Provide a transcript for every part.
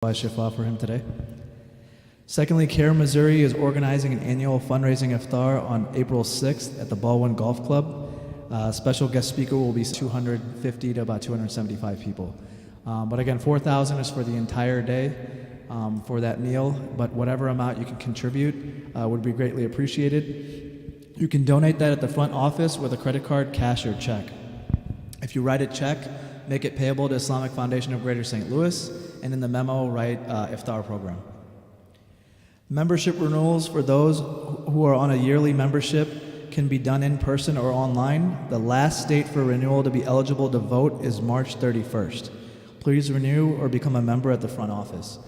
Shifa for him today. Secondly, CARE Missouri is organizing an annual fundraising iftar on April 6th at the Baldwin Golf Club. Special guest speaker will be 250 to about 275 people. But again, 4,000 is for the entire day for that meal, but whatever amount you can contribute would be greatly appreciated. You can donate that at the front office with a credit card, cash, or check. If you write a check, make it payable to Islamic Foundation of Greater St. Louis, and in the memo, write iftar program. Membership renewals for those who are on a yearly membership can be done in person or online. The last date for renewal to be eligible to vote is March 31st. Please renew or become a member at the front office.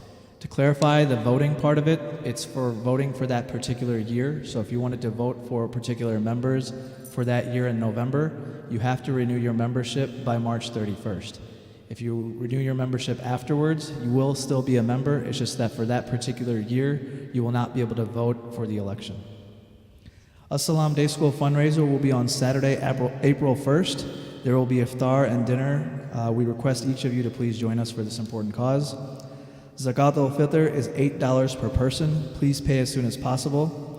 To clarify the voting part of it, it's for voting for that particular year. So if you wanted to vote for particular members for that year in November, you have to renew your membership by March 31st. If you renew your membership afterwards, you will still be a member. It's just that for that particular year, you will not be able to vote for the election. As-Salam Day School fundraiser will be on Saturday, April 1st. There will be iftar and dinner. We request each of you to please join us for this important cause. Zakat al-Fitr is $8 per person. Please pay as soon as possible.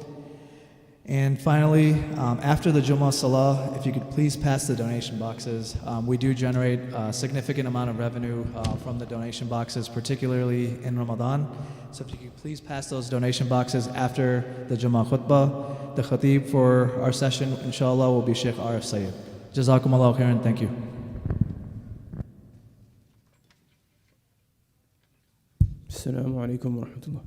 And finally, after the Jumu'ah Salah, if you could please pass the donation boxes. We do generate a significant amount of revenue from the donation boxes, particularly in Ramadan. So if you could please pass those donation boxes after the Jumu'ah Khutbah. The Khatib for our session, inshallah, will be Shaykh Arif Syed. Jazakumullahu khairan. Thank you. Assalamu alaikum wa rahmatullah.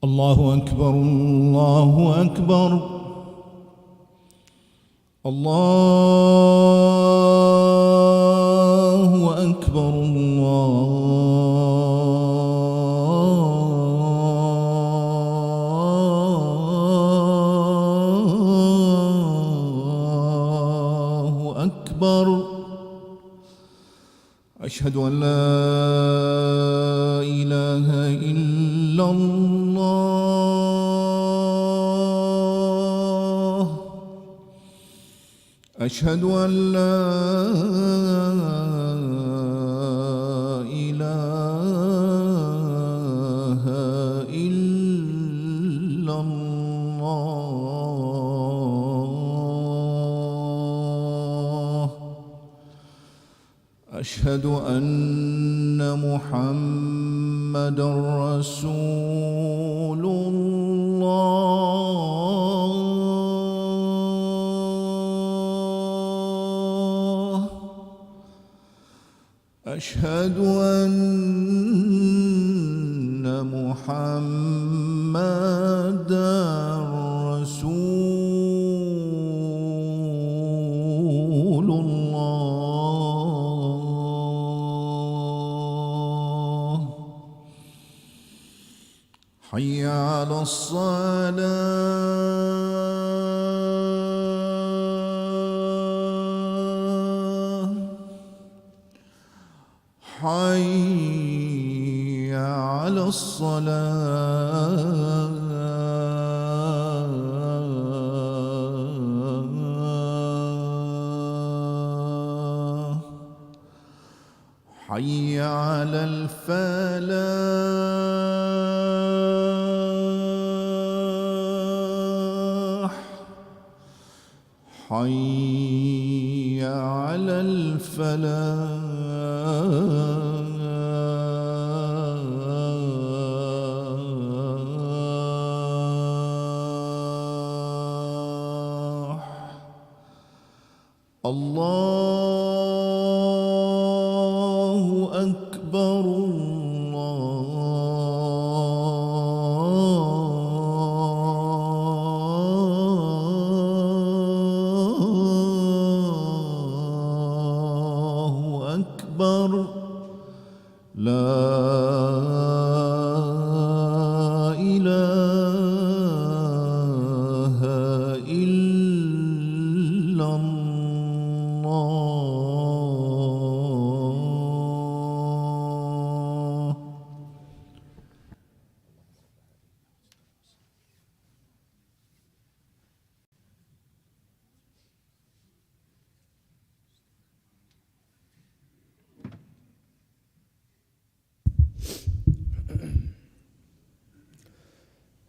Allahu Akbar, Allahu Akbar, Allahu Akbar, Allahu Akbar. أشهد أن لا إله إلا الله أشهد أن لا إله إلا الله أشهد أن محمدًا رسول الله أشهد أن محمدًا رسول الله حي على الصلاة حي على الصلاة حي على الفلاح حي على الفلاح الله أكبر الله أكبر لا إله إلا الله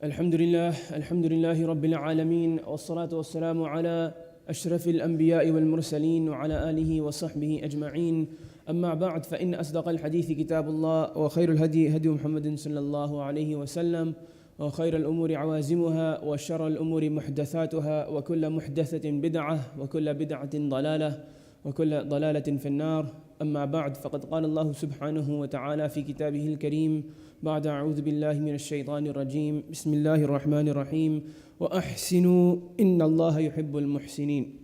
الحمد لله رب العالمين والصلاة والسلام على أشرف الأنبياء والمرسلين وعلى آله وصحبه أجمعين. أما بعد، فإن أصدق الحديث كتاب الله، وخير الهدي هدي محمد صلى الله عليه وسلم، وخير الأمور عوازمها، وشر الأمور محدثاتها، وكل محدثة بدعة، وكل بدعة ضلالة، وكل ضلالة في النار. أما بعد، فقد قال الله سبحانه وتعالى في كتابه الكريم بعد أعوذ بالله من الشيطان الرجيم: بسم الله الرحمن الرحيم، وأحسنوا إن الله يحب المحسنين.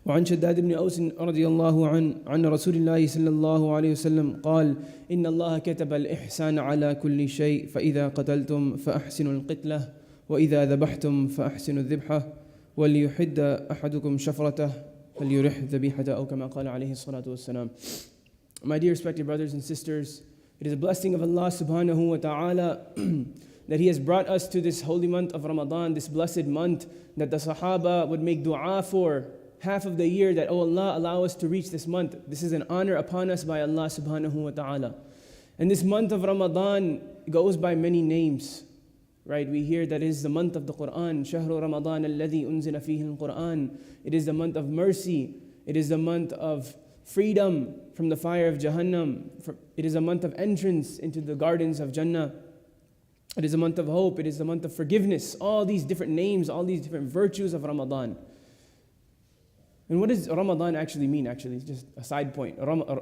وعن شداد بن أوس رضي الله عنه عن رسول الله صلى الله عليه وسلم قال: إن الله كتب الإحسان على كل شيء، فإذا قتلتم فأحسنوا القتلة، وإذا ذبحتم فأحسنوا الذبحة، وليحد أحدكم شفرته فليرح ذبيحته، أو كما قال عليه الصلاة والسلام. My dear respected brothers and sisters, it is a blessing of Allah subhanahu wa ta'ala that He has brought us to this holy month of Ramadan, this blessed month that the Sahaba would make dua for half of the year, that, oh Allah, allow us to reach this month. This is an honor upon us by Allah subhanahu wa ta'ala. And this month of Ramadan goes by many names, right? We hear that it is the month of the Quran. شهر رمضان الذي أنزل فيه القرآن. It is the month of mercy. It is the month of freedom from the fire of Jahannam. It is a month of entrance into the gardens of Jannah. It is a month of hope. It is a month of forgiveness. All these different names, all these different virtues of Ramadan. And what does Ramadan actually mean? Actually, it's just a side point.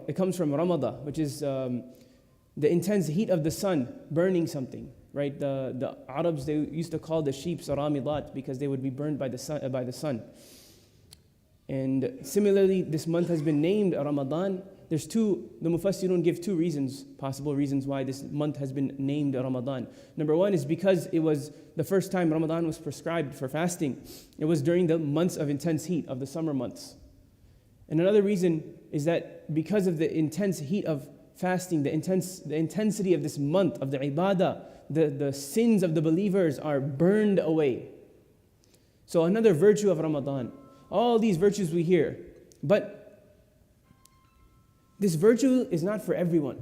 It comes from Ramada, which is the intense heat of the sun burning something, right? The Arabs, they used to call the sheep saramidat because they would be burned by the sun. And similarly, this month has been named Ramadan. The Mufassirun give two possible reasons why this month has been named Ramadan. Number one is because it was the first time Ramadan was prescribed for fasting. It was during the months of intense heat of the summer months. And another reason is that because of the intense heat of fasting, the intensity of this month of the ibadah, the sins of the believers are burned away. So another virtue of Ramadan. All these virtues we hear, but this virtue is not for everyone.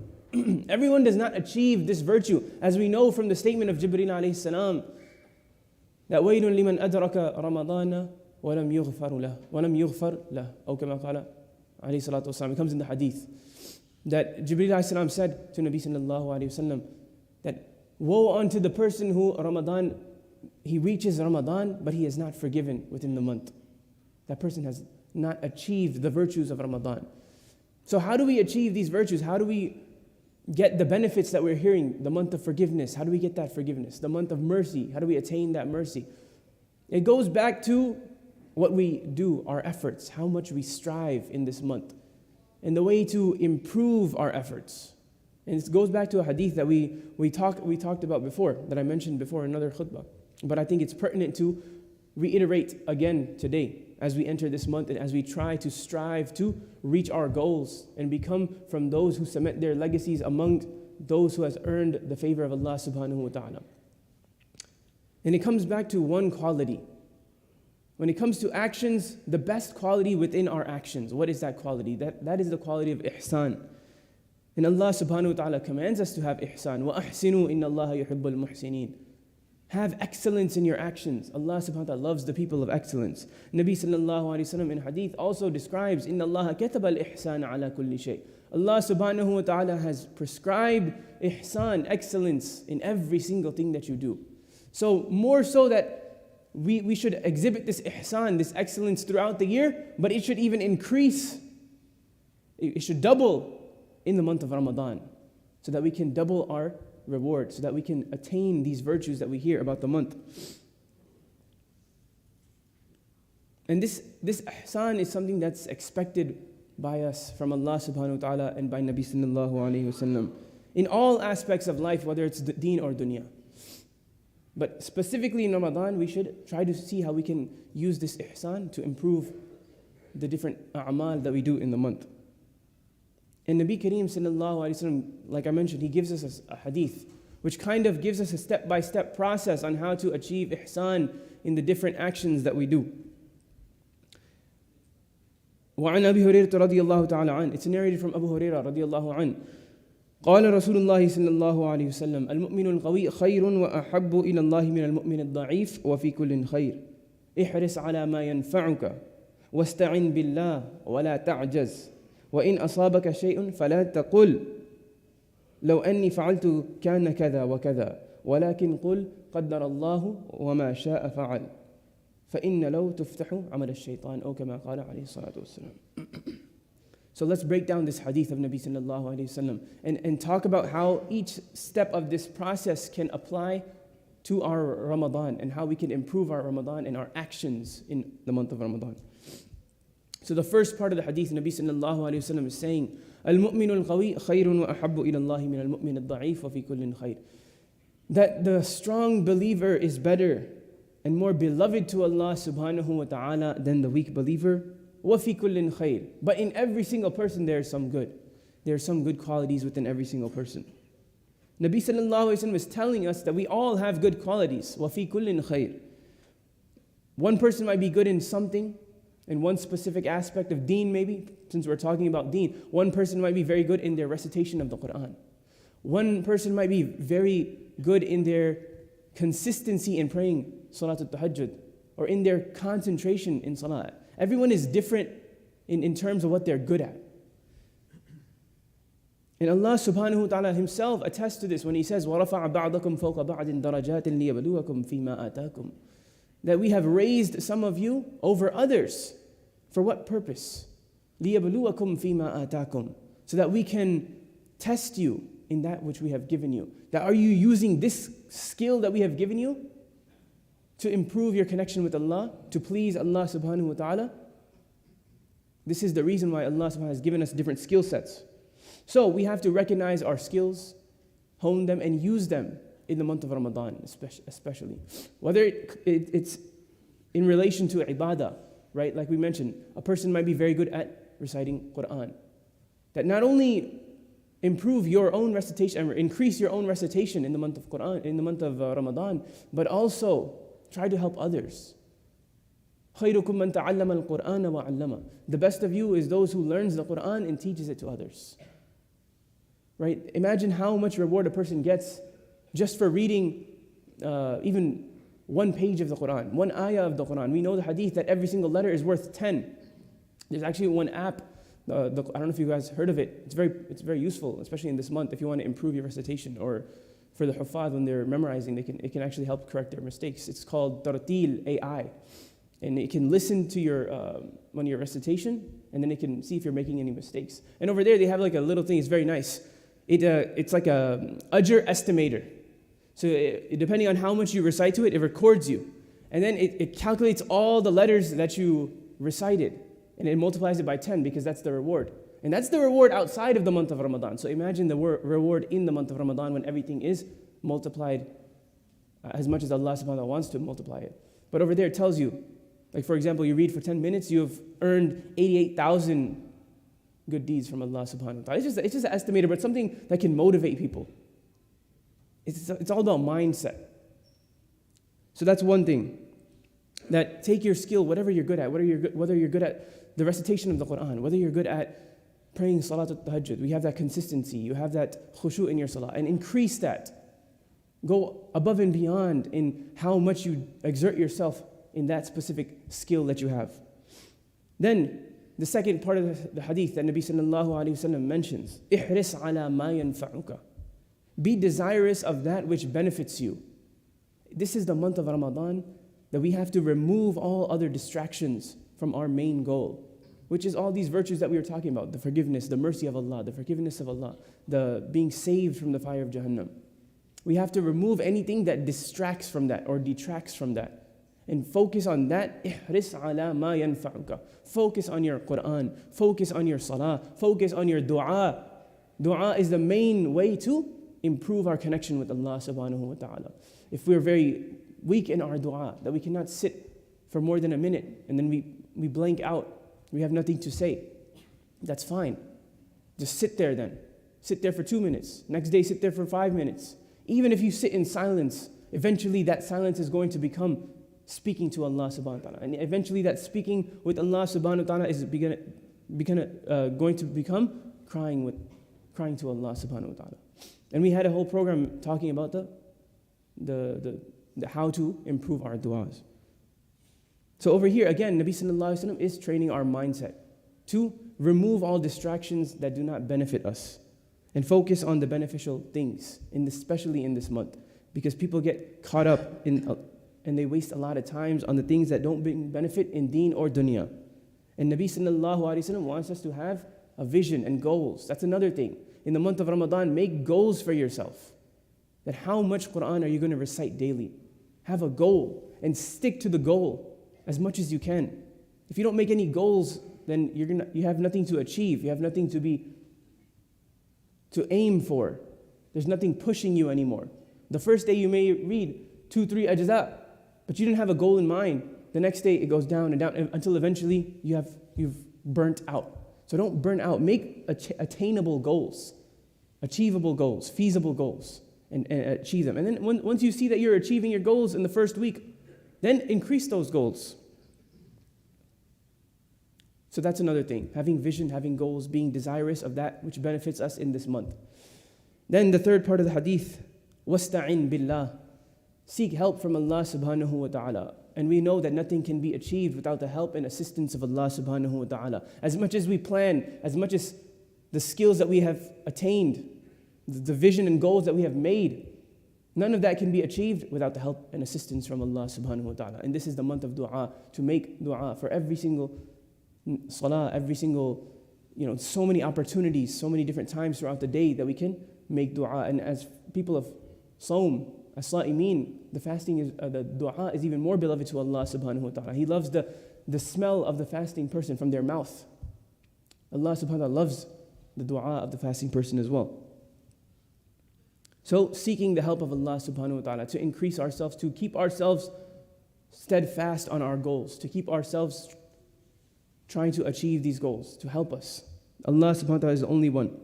Everyone does not achieve this virtue, as we know from the statement of Jibreel alayhi salam, that وَيْلٌ لِمَنْ أَدْرَكَ رَمَضَانَ وَلَمْ يُغْفَرْ لَهُ, أو كما قال alayhi salatu wasalam. It comes in the hadith that Jibreel alayhi salam said to Nabi sallallahu alayhi wasallam that woe unto the person who he reaches Ramadan, but he is not forgiven within the month. That person has not achieved the virtues of Ramadan. So how do we achieve these virtues? How do we get the benefits that we're hearing? The month of forgiveness, how do we get that forgiveness? The month of mercy, how do we attain that mercy? It goes back to what we do, our efforts, how much we strive in this month, and the way to improve our efforts. And it goes back to a hadith that we talked about before, that I mentioned before in another khutbah. But I think it's pertinent to reiterate again today, as we enter this month and as we try to strive to reach our goals and become from those who cement their legacies among those who has earned the favor of Allah subhanahu wa ta'ala. And it comes back to one quality. When it comes to actions, the best quality within our actions, what is that quality? That is the quality of ihsan. And Allah subhanahu wa ta'ala commands us to have ihsan. وَأَحْسِنُوا إِنَّ اللَّهَ يُحِبُّ الْمُحْسِنِينَ. Have excellence in your actions. Allah subhanahu wa ta'ala loves the people of excellence. Nabi sallallahu alayhi wa sallam in hadith also describes, إِنَّ اللَّهَ كَتَبَ الْإِحْسَانَ عَلَى كُلِّ شَيْءٍ. Allah subhanahu wa ta'ala has prescribed ihsan, excellence, in every single thing that you do. So more so that we should exhibit this ihsan, this excellence throughout the year, but it should even increase. It should double in the month of Ramadan, so that we can double our reward, so that we can attain these virtues that we hear about the month. And this ihsan is something that's expected by us from Allah subhanahu wa ta'ala and by Nabi sallallahu alayhi wa sallam in all aspects of life, whether it's deen or dunya. But specifically in Ramadan, we should try to see how we can use this ihsan to improve the different a'mal that we do in the month. And Nabi Kareem sallallahu alayhi wa sallam, like I mentioned, he gives us a hadith which kind of gives us a step-by-step process on how to achieve ihsan in the different actions that we do. وعن أبي هريرة رضي الله تعالى عنه. It's narrated from Abu Hurairah رضي الله عنه قال رسول الله صلى الله عليه وسلم المؤمن القوي خير وأحب إلى الله من المؤمن الضعيف وفي كل خير احرص على ما ينفعك واستعن بالله ولا تعجز وإن أصابك شيء فلا تقل لو أني فعلت كان كذا وكذا ولكن قل قدر الله وما شاء فعل فإن لو تفتح عمل الشيطان أو كما قال عليه الصلاة والسلام. So let's break down this hadith of Nabi sallallahu alayhi wasallam and talk about how each step of this process can apply to our Ramadan and how we can improve our Ramadan and our actions in the month of Ramadan. So the first part of the hadith, Nabi sallallahu alayhi wasallam is saying, "Al-mu'minu al-qawi khayrun wa ahabbu ila Allah min al-mu'min al-da'if wa fi kullin khayr." That the strong believer is better and more beloved to Allah subhanahu wa ta'ala than the weak believer. وَفِي كُلٍّ خَيْرٍ. But in every single person there is some good. There are some good qualities within every single person. Nabi sallallahu alayhi wa sallam is telling us that we all have good qualities. وَفِي كُلٍّ خَيْرٍ. One person might be good in something, in one specific aspect of deen maybe, since we're talking about deen. One person might be very good in their recitation of the Quran. One person might be very good in their consistency in praying Salatul Tahajjud, or in their concentration in Salah. Everyone is different in terms of what they're good at. And Allah subhanahu wa ta'ala himself attests to this when he says, وَرَفَعَ بَعْضَكُمْ فَوْقَ بَعْضٍ دَرَجَاتٍ لِيَبْلُوَكُمْ فِي مَا آتَاكُمْ. That we have raised some of you over others. For what purpose? لِيَبْلُوَكُمْ فِي مَا آتَاكُمْ. So that we can test you in that which we have given you. That are you using this skill that we have given you to improve your connection with Allah, to please Allah subhanahu wa ta'ala? This is the reason why Allah subhanahu wa ta'ala has given us different skill sets. So we have to recognize our skills, hone them, and use them in the month of Ramadan especially. Whether it's in relation to ibadah, right? Like we mentioned, a person might be very good at reciting Quran. That not only improve your own recitation, or increase your own recitation in the month of Quran, in the month of Ramadan, but also try to help others. خَيْرُكُمْ مَنْ تَعَلَّمَ الْقُرْآنَ وَعَلَّمَ. The best of you is those who learns the Quran and teaches it to others. Right? Imagine how much reward a person gets just for reading even one page of the Quran, one ayah of the Quran. We know the hadith that every single letter is worth 10. There's actually one app, I don't know if you guys heard of it. It's very useful, especially in this month, if you want to improve your recitation, or for the Huffaz when they're memorizing, it can actually help correct their mistakes. It's called Tartil AI. And it can listen to your recitation, and then it can see if you're making any mistakes. And over there, they have like a little thing, it's very nice. It's like a ajr estimator. So depending on how much you recite to it, it records you. And then it calculates all the letters that you recited, and it multiplies it by 10 because that's the reward. And that's the reward outside of the month of Ramadan. So imagine the reward in the month of Ramadan when everything is multiplied as much as Allah subhanahu wa ta'ala wants to multiply it. But over there it tells you, like for example, you read for 10 minutes, you have earned 88,000 good deeds from Allah subhanahu wa ta'ala. It's just an estimator, but something that can motivate people. It's all about mindset. So that's one thing. That take your skill, whatever you're good at, whether you're good at the recitation of the Quran, whether you're good at praying Salatul Tahajjud, we have that consistency, you have that khushu' in your salah, and increase that. Go above and beyond in how much you exert yourself in that specific skill that you have. Then, the second part of the hadith that Nabi sallallahu alayhi wa sallam mentions, ihris ala ma yanfa'uka. Be desirous of that which benefits you. This is the month of Ramadan that we have to remove all other distractions from our main goal, which is all these virtues that we were talking about, the forgiveness, the mercy of Allah, the forgiveness of Allah, the being saved from the fire of Jahannam. We have to remove anything that distracts from that or detracts from that and focus on that. Ihris ala ma yanfa'uka. Focus on your Quran, focus on your salah, focus on your dua. Dua is the main way to improve our connection with Allah subhanahu wa ta'ala. If we're very weak in our dua, that we cannot sit for more than a minute and then we blank out, we have nothing to say, that's fine. Just sit there then. Sit there for 2 minutes. Next day, sit there for 5 minutes. Even if you sit in silence, eventually that silence is going to become speaking to Allah subhanahu wa ta'ala. And eventually that speaking with Allah subhanahu wa ta'ala is going to become crying crying to Allah subhanahu wa ta'ala. And we had a whole program talking about the how to improve our du'as. So over here, again, Nabi sallallahu alaihi wasallam is training our mindset to remove all distractions that do not benefit us and focus on the beneficial things, especially in this month. Because people get caught up and they waste a lot of times on the things that don't bring benefit in deen or dunya. And Nabi sallallahu alaihi wasallam wants us to have a vision and goals. That's another thing. In the month of Ramadan, make goals for yourself. That how much Quran are you going to recite daily? Have a goal and stick to the goal as much as you can. If you don't make any goals, then you have nothing to achieve. You have nothing to aim for. There's nothing pushing you anymore. The first day you may read 2-3 ajza, but you didn't have a goal in mind. The next day it goes down and down until eventually you've burnt out. So don't burn out. Make attainable goals, achievable goals, feasible goals, and achieve them. And then once you see that you're achieving your goals in the first week, then increase those goals. So that's another thing. Having vision, having goals, being desirous of that which benefits us in this month. Then the third part of the hadith, wasta'in billah. Seek help from Allah subhanahu wa ta'ala. And we know that nothing can be achieved without the help and assistance of Allah subhanahu wa ta'ala. As much as we plan, as much as the skills that we have attained, the vision and goals that we have made, none of that can be achieved without the help and assistance from Allah subhanahu wa ta'ala. And this is the month of dua, to make dua for every single salah, every single, so many opportunities, so many different times throughout the day that we can make dua. And as people of Sawm, as-Sa'imeen, the fasting is, the dua is even more beloved to Allah subhanahu wa ta'ala. He loves the smell of the fasting person from their mouth. Allah subhanahu wa ta'ala loves the dua of the fasting person as well. So seeking the help of Allah subhanahu wa ta'ala to increase ourselves, to keep ourselves steadfast on our goals, to keep ourselves trying to achieve these goals, to help us. Allah subhanahu wa ta'ala is the only one.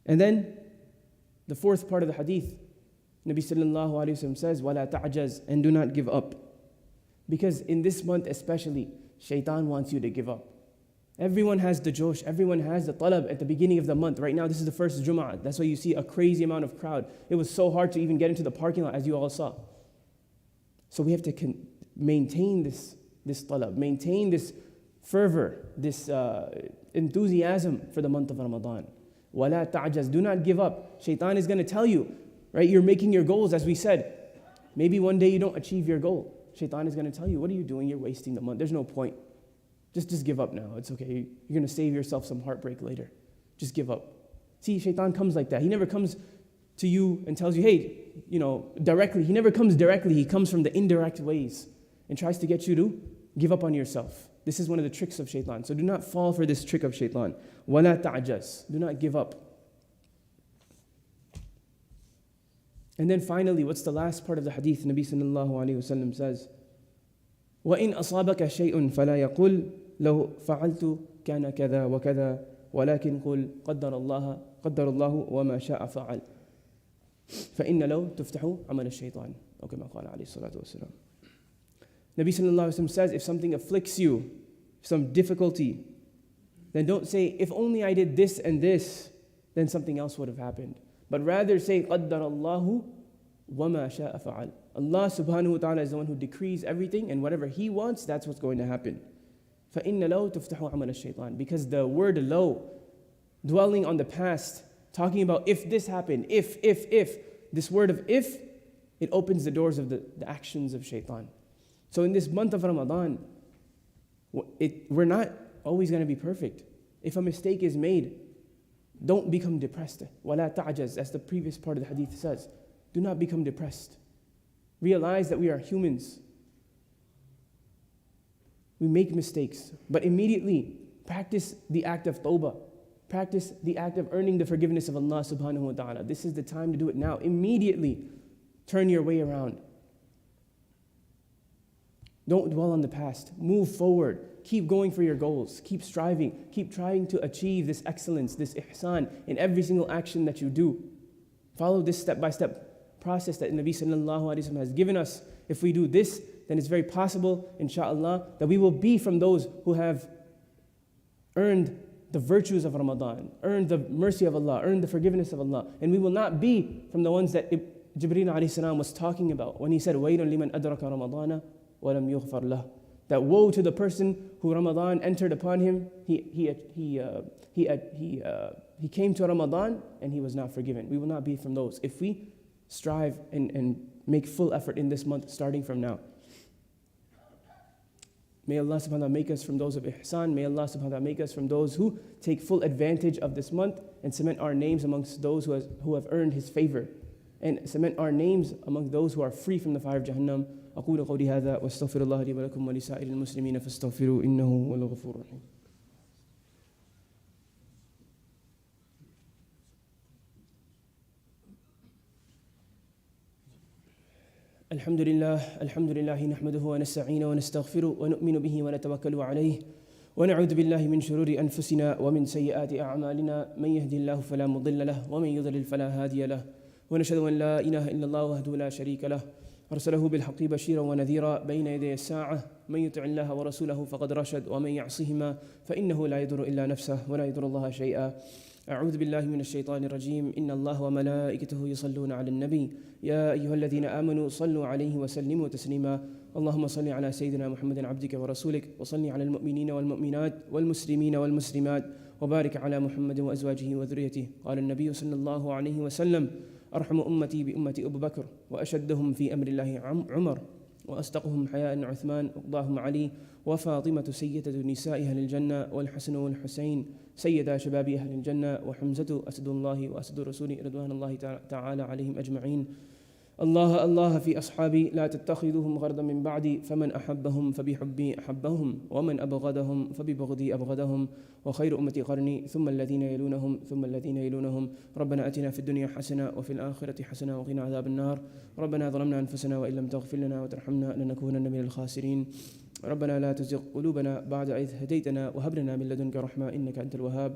And then the fourth part of the hadith, Nabi sallallahu alayhi wa sallam says, وَلَا تَعْجَزْ, and do not give up. Because in this month especially, shaitan wants you to give up. Everyone has the josh, everyone has the talab at the beginning of the month. Right now, this is the first Jumu'ah. That's why you see a crazy amount of crowd. It was so hard to even get into the parking lot, as you all saw. So we have to maintain this talab, maintain this fervor, this enthusiasm for the month of Ramadan. وَلَا تَعْجَزْ, do not give up. Shaitan is going to tell you, right? You're making your goals, as we said. Maybe one day you don't achieve your goal. Shaitan is going to tell you, what are you doing? You're wasting the month. There's no point. Just give up now. It's okay. You're going to save yourself some heartbreak later. Just give up. See, Shaitan comes like that. He never comes to you and tells you, hey, directly. He never comes directly. He comes from the indirect ways and tries to get you to give up on yourself. This is one of the tricks of Shaitan. So do not fall for this trick of Shaitan. وَلَا تَعْجَزْ, do not give up. And then finally, what's the last part of the hadith? Nabi sallallahu alayhi wa sallam says, وَإِنْ أَصَابَكَ شَيْءٌ فَلَا يَقُلْ لَهُ فَعَلْتُ كَانَ كَذَا وَكَذَا وَلَكِنْ قُلْ قَدَّرَ اللَّهُ وَمَا شَاءَ فَعَلْ فَإِنَّ لَوْ تُفْتَحُ عَمَلَ الشَّيْطَانِ أو كما قال عليه الصلاة والسلام. Nabi sallallahu alayhi wa sallam says, if something afflicts you, some difficulty, then don't say, if only I did this and this, then something else would have happened. But rather say, قَدَّرَ اللَّهُ وَمَا شَاءَ فَعَلْ. Allah subhanahu wa ta'ala is the one who decrees everything, and whatever He wants, that's what's going to happen. فَإِنَّ لَوْ تُفْتَحُ عَمَلَ الشَّيْطَانِ. Because the word low, dwelling on the past, talking about if this happened, if, this word of if, it opens the doors of the actions of shaitan. So in this month of Ramadan, we're not always going to be perfect. If a mistake is made, don't become depressed. وَلَا تَعْجَزْ, as the previous part of the hadith says. Do not become depressed. Realize that we are humans. We make mistakes, but immediately practice the act of tawbah. Practice the act of earning the forgiveness of Allah subhanahu wa ta'ala. This is the time to do it now. Immediately turn your way around. Don't dwell on the past. Move forward. Keep going for your goals. Keep striving. Keep trying to achieve this excellence, this ihsan in every single action that you do. Follow this step-by-step process that Nabi sallallahu alayhi wa sallam has given us. If we do this, then it's very possible, inshaAllah, that we will be from those who have earned the virtues of Ramadan, earn the mercy of Allah, earn the forgiveness of Allah. And we will not be from the ones that Jibreel alayhi salam was talking about when he said, وَيْلٌ لِمَنْ أَدْرَكَ رَمَضَانَ وَلَمْ يُغْفَرْ لَهُ. That woe to the person who Ramadan entered upon him, he came to Ramadan and he was not forgiven. We will not be from those if we strive and make full effort in this month starting from now. May Allah subhanahu wa ta'ala make us from those of ihsan. May Allah subhanahu wa ta'ala make us from those who take full advantage of this month and cement our names amongst those who have earned His favor, and cement our names among those who are free from the fire of Jahannam. أقول قولي هذا واستغفر الله لي ولكم ولسائر المسلمين فاستغفروا إنه هو الغفور الرحيم. الحمد لله نحمده ونستعينه ونستغفره ونؤمن به ونتوكل عليه ونعوذ بالله من شرور أنفسنا ومن سيئات أعمالنا من يهدي الله فلا مضل له ومن يضلل فلا هادي له ونشهد أن لا إله إلا الله وحده لا شريك له أرسله بالحق بشيرا ونذيرا بين يدي الساعة من يطع الله ورسوله فقد رشد ومن يعصهما فإنه لا يضر إلا نفسه ولا يضر الله شيئا. أعوذ بالله من الشيطان الرجيم. إن الله وملائكته يصلون على النبي يا أيها الذين آمنوا صلوا عليه وسلموا تسليما. اللهم صل على سيدنا محمد عبدك ورسولك وصل على المؤمنين والمؤمنات والمسلمين والمسلمات وبارك على محمد وأزواجه وذريته. قال النبي صلى الله عليه وسلم أرحم أمتي بأمتي أبو بكر وأشدهم في أمر الله عمر وأصدقهم حياء عثمان وأقضاهم علي وفاطمة سيدة نساء أهل الجنة والحسن والحسين سيدا شباب أهل الجنة وحمزة أسد الله وأسد رسوله رضوان الله تعالى عليهم أجمعين. الله الله في أصحابي لا تتخذوهم غرضا من بعدي فمن أحبهم فبحبي أحبهم ومن أبغضهم فببغضي أبغضهم وخير أمتي قرني ثم الذين يلونهم ثم الذين يلونهم. ربنا أتنا في الدنيا حسنة وفي الآخرة حسنة وقنا عذاب النار. ربنا ظلمنا أنفسنا وإن لم تغفر لنا وترحمنا لنكونن من الخاسرين. ربنا لا تزغ قلوبنا بعد إذ هديتنا وهب لنا من لدنك رحمة إنك أنت الوهاب.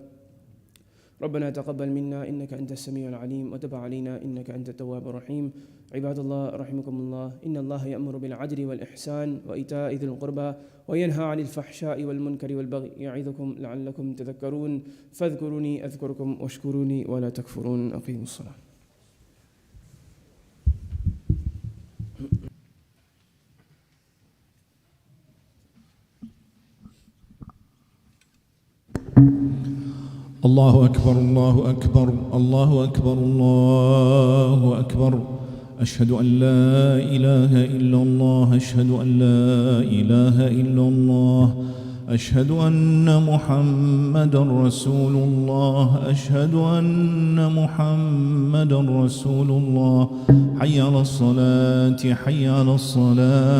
ربنا تقبل منا إنك أنت السميع العليم وتب علينا إنك أنت التواب الرحيم. عباد الله رحمكم الله. إن الله يأمر بالعدل والإحسان وإيتاء ذي القربى وينهى عن الفحشاء والمنكر والبغي يعظكم لعلكم تذكرون. فاذكروني أذكركم واشكروني ولا تكفرون. أقيموا الصلاة. الله أكبر الله أكبر الله أكبر الله أكبر. أشهد أن لا إله إلا الله أشهد أن لا إله إلا الله أشهد أن محمدا رسول الله أشهد أن محمدا رسول الله. حي على الصلاة حي على الصلاة